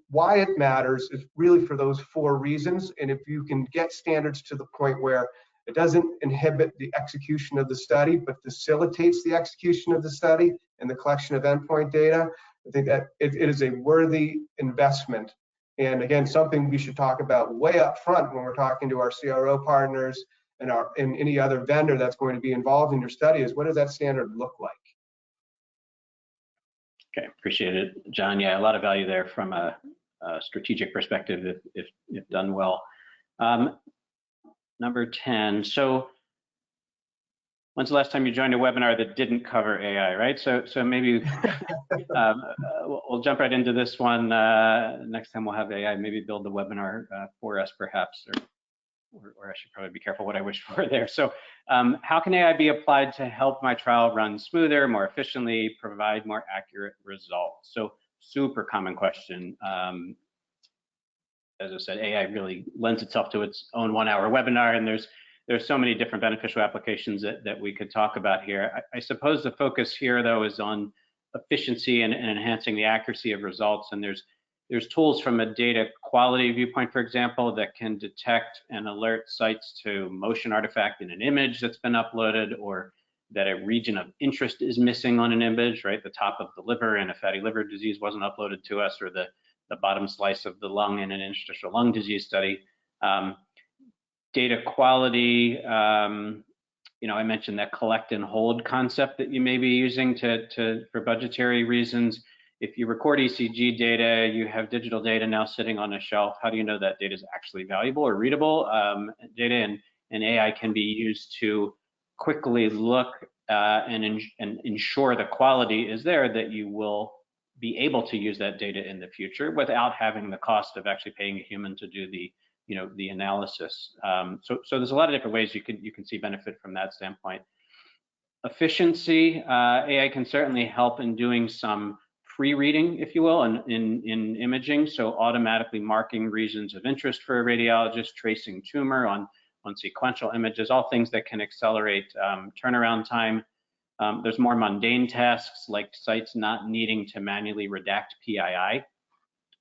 why it matters is really for those 4 reasons. And if you can get standards to the point where it doesn't inhibit the execution of the study, but facilitates the execution of the study and the collection of endpoint data, I think that it is a worthy investment. And again, something we should talk about way up front when we're talking to our CRO partners and any other vendor that's going to be involved in your study is, what does that standard look like? Okay, appreciate it, John. Yeah, a lot of value there from a strategic perspective if done well. Number 10, so When's the last time you joined a webinar that didn't cover AI, right? So maybe we'll jump right into this one. Next time we'll have AI, maybe build the webinar for us perhaps, or I should probably be careful what I wish for there. So how can AI be applied to help my trial run smoother, more efficiently, provide more accurate results? So super common question. As I said, AI really lends itself to its own 1-hour webinar, and there's so many different beneficial applications that we could talk about here. I suppose the focus here, though, is on efficiency and enhancing the accuracy of results. And there's tools from a data quality viewpoint, for example, that can detect and alert sites to motion artifact in an image that's been uploaded, or that a region of interest is missing on an image, right? The top of the liver in a fatty liver disease wasn't uploaded to us, or the bottom slice of the lung in an interstitial lung disease study. Data quality, I mentioned that collect and hold concept that you may be using for budgetary reasons. If you record ECG data, you have digital data now sitting on a shelf. How do you know that data is actually valuable or readable data? And AI can be used to quickly look and ensure the quality is there, that you will be able to use that data in the future without having the cost of actually paying a human to do the analysis. So there's a lot of different ways you can see benefit from that standpoint. Efficiency, AI can certainly help in doing some pre-reading, if you will, in imaging. So automatically marking regions of interest for a radiologist, tracing tumor on sequential images, all things that can accelerate turnaround time. There's more mundane tasks like sites not needing to manually redact PII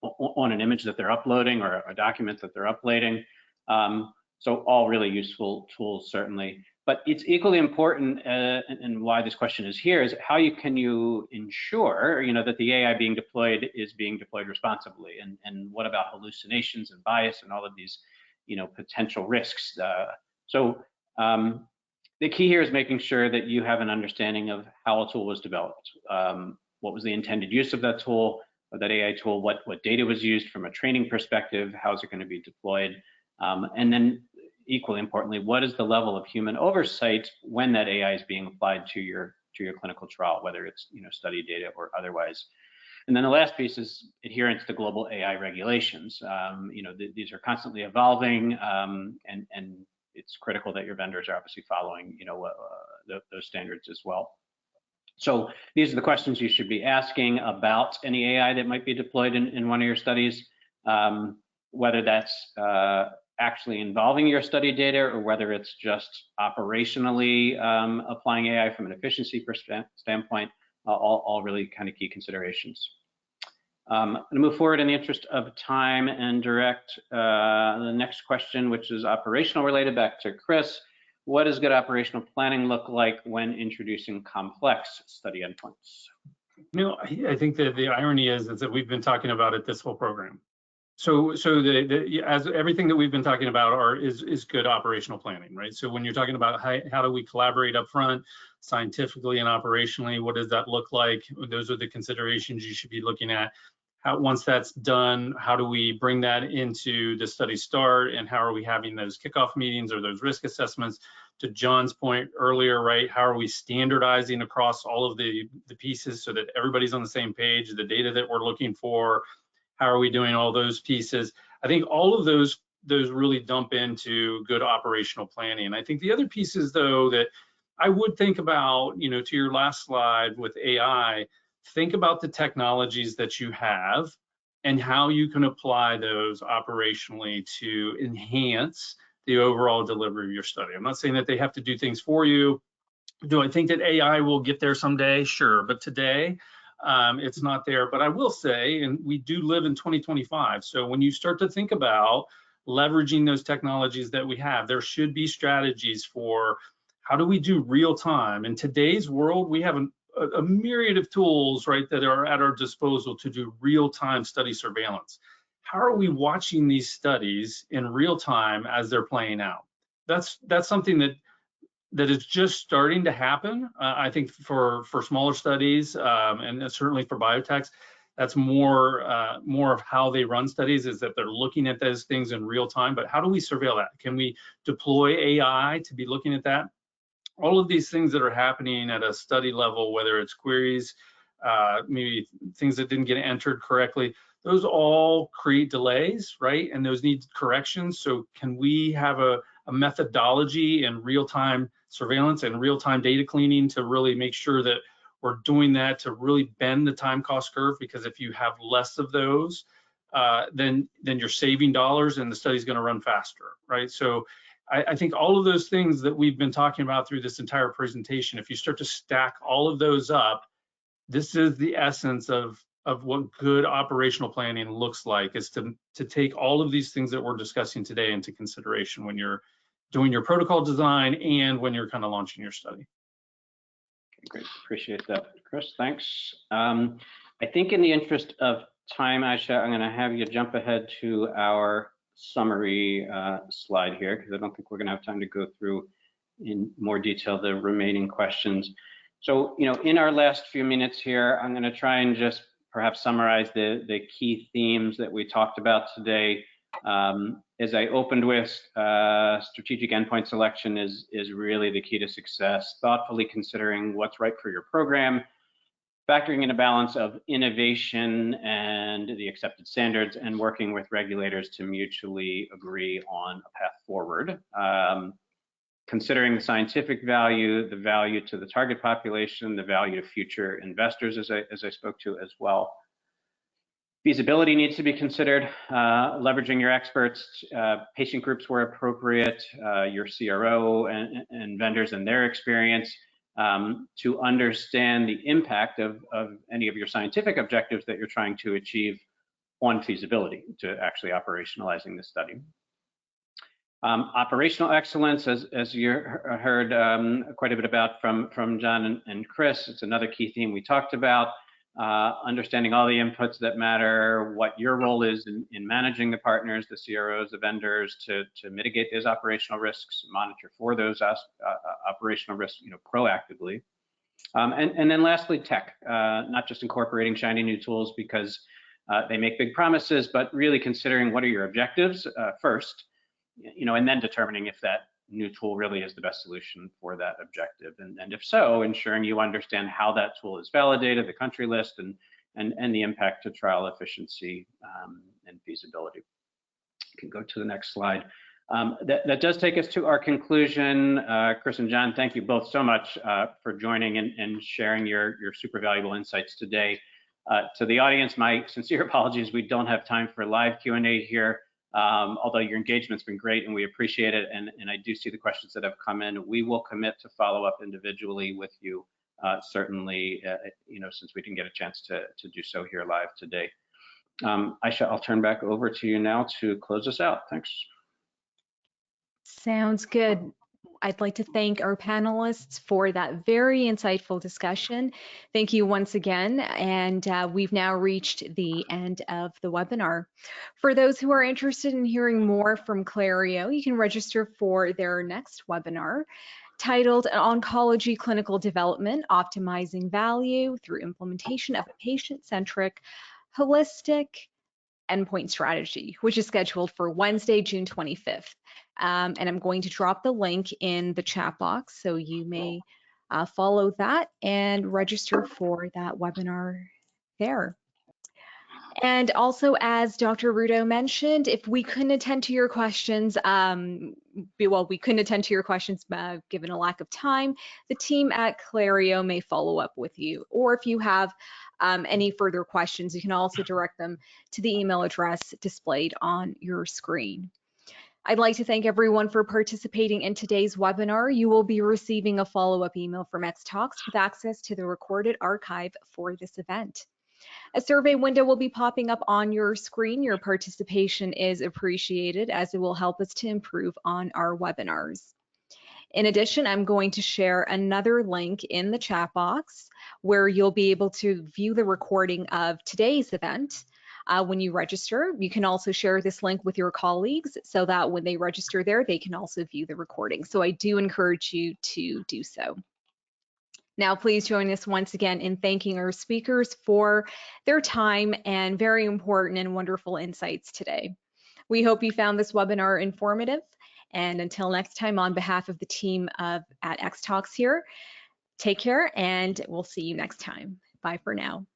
on an image that they're uploading, or a document that they're uploading. So all really useful tools, certainly. But it's equally important, and why this question is here, is how can you ensure that the AI being deployed is being deployed responsibly, and what about hallucinations and bias and all of these potential risks. So the key here is making sure that you have an understanding of how a tool was developed. What was the intended use of that tool, or that AI tool? What data was used from a training perspective? How is it going to be deployed? And then equally importantly, what is the level of human oversight when that AI is being applied to your clinical trial, whether it's study data or otherwise? And then the last piece is adherence to global AI regulations. These are constantly evolving, and it's critical that your vendors are obviously following those standards as well. So these are the questions you should be asking about any AI that might be deployed in one of your studies, whether that's actually involving your study data, or whether it's just operationally applying AI from an efficiency standpoint. All really kind of key considerations. I'm going to move forward in the interest of time and direct the next question, which is operational related, back to Chris. What does good operational planning look like when introducing complex study endpoints? I think that the irony is that we've been talking about it this whole program. So as everything that we've been talking about is good operational planning, right? So when you're talking about how do we collaborate up front, scientifically and operationally, what does that look like? Those are the considerations you should be looking at. Once that's done, how do we bring that into the study start, and how are we having those kickoff meetings or those risk assessments? To John's point earlier, right, how are we standardizing across all of the pieces so that everybody's on the same page, the data that we're looking for? How are we doing all those pieces? I think all of those really dump into good operational planning. And I think the other pieces, though, that I would think about, to your last slide with AI, think about the technologies that you have and how you can apply those operationally to enhance the overall delivery of your study. I'm not saying that they have to do things for you. Do I think that AI will get there someday? Sure, but today, it's not there. But I will say, and we do live in 2025, so when you start to think about leveraging those technologies that we have, there should be strategies for how do we do real time. In today's world, we have a myriad of tools, right, that are at our disposal to do real time study surveillance. How are we watching these studies in real time as they're playing out? That's something that is just starting to happen. I think for smaller studies, and certainly for biotechs, that's more of how they run studies, is that they're looking at those things in real time. But how do we surveil that? Can we deploy AI to be looking at that? all of these things that are happening at a study level, whether it's queries, maybe things that didn't get entered correctly, those all create delays, right? And those need corrections. So can we have a methodology and real-time surveillance and real-time data cleaning to really make sure that we're doing that to really bend the time cost curve? Because if you have less of those, then you're saving dollars and the study's going to run faster, right? So I think all of those things that we've been talking about through this entire presentation, if you start to stack all of those up, this is the essence of what good operational planning looks like, is to take all of these things that we're discussing today into consideration when you're doing your protocol design and when you're kind of launching your study. Okay, great, appreciate that, Chris, thanks. I think in the interest of time, Aisha, I'm going to have you jump ahead to our summary slide here, because I don't think we're going to have time to go through in more detail the remaining questions. So, in our last few minutes here, I'm going to try and just perhaps summarize the key themes that we talked about today. As I opened with, strategic endpoint selection is really the key to success. Thoughtfully considering what's right for your program, factoring in a balance of innovation and the accepted standards, and working with regulators to mutually agree on a path forward. Considering the scientific value, the value to the target population, the value to future investors, as I spoke to as well. Feasibility needs to be considered, leveraging your experts, patient groups where appropriate, your CRO and vendors and their experience, to understand the impact of any of your scientific objectives that you're trying to achieve on feasibility to actually operationalizing the study. Operational excellence, as you heard quite a bit about from John and Chris, it's another key theme we talked about. Understanding all the inputs that matter, what your role is in managing the partners, the CROs, the vendors, to mitigate those operational risks, monitor for those operational risks, proactively. And then lastly, tech, not just incorporating shiny new tools because they make big promises, but really considering what are your objectives first, and then determining if that new tool really is the best solution for that objective. And if so, ensuring you understand how that tool is validated, the country list, and the impact to trial efficiency and feasibility. You can go to the next slide. That does take us to our conclusion. Chris and John, thank you both so much for joining and sharing your super valuable insights today. To the audience, my sincere apologies, we don't have time for live Q&A here. Although your engagement's been great and we appreciate it, and I do see the questions that have come in, we will commit to follow up individually with you, certainly, since we didn't get a chance to do so here live today. Aisha, I'll turn back over to you now to close us out. Thanks. Sounds good. I'd like to thank our panelists for that very insightful discussion. Thank you once again, and we've now reached the end of the webinar. For those who are interested in hearing more from Clario, you can register for their next webinar titled Oncology Clinical Development, Optimizing Value Through Implementation of a Patient-Centric, Holistic Endpoint Strategy, which is scheduled for Wednesday, June 25th. And I'm going to drop the link in the chat box, so you may follow that and register for that webinar there. And also, as Dr. Rudo mentioned, if we couldn't attend to your questions, we couldn't attend to your questions given a lack of time, the team at Clario may follow up with you. Or if you have any further questions, you can also direct them to the email address displayed on your screen. I'd like to thank everyone for participating in today's webinar. You will be receiving a follow-up email from XTalks with access to the recorded archive for this event. A survey window will be popping up on your screen. Your participation is appreciated as it will help us to improve on our webinars. In addition, I'm going to share another link in the chat box where you'll be able to view the recording of today's event. When you register, you can also share this link with your colleagues so that when they register there, they can also view the recording. So I do encourage you to do so. Now, please join us once again in thanking our speakers for their time and very important and wonderful insights today. We hope you found this webinar informative And until next time, on behalf of the team at X Talks here, take care and we'll see you next time. Bye for now.